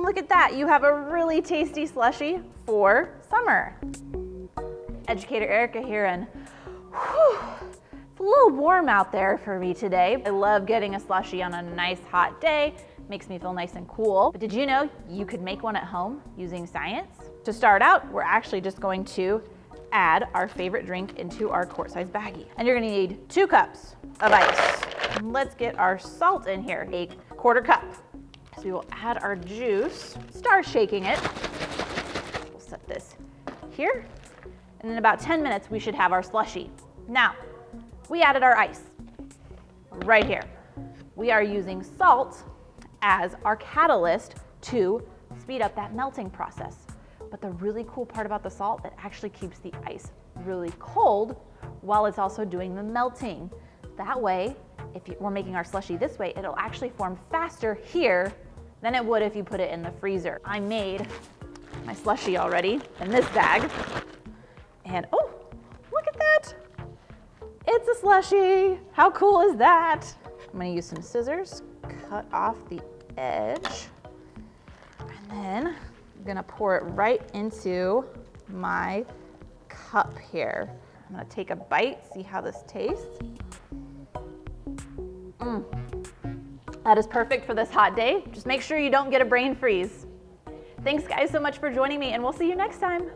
Look at that, you have a really tasty slushie for summer. Educator Erica here, and whew, it's a little warm out there for me today. I love getting a slushie on a nice hot day. Makes me feel nice and cool. But did you know you could make one at home using science? To start out, we're actually just going to add our favorite drink into our quart-size baggie. And you're gonna need 2 cups of ice. And let's get our salt in here, a 1/4 cup. So we will add our juice, start shaking it. We'll set this here. And in about 10 minutes, we should have our slushie. Now, we added our ice right here. We are using salt as our catalyst to speed up that melting process. But the really cool part about the salt, it actually keeps the ice really cold while it's also doing the melting. That way, if we're making our slushie this way, it'll actually form faster here than it would if you put it in the freezer. I made my slushie already in this bag. And oh, look at that. It's a slushie. How cool is that? I'm gonna use some scissors, cut off the edge, and then I'm gonna pour it right into my cup here. I'm gonna take a bite, see how this tastes. That is perfect for this hot day. Just make sure you don't get a brain freeze. Thanks guys so much for joining me, and we'll see you next time.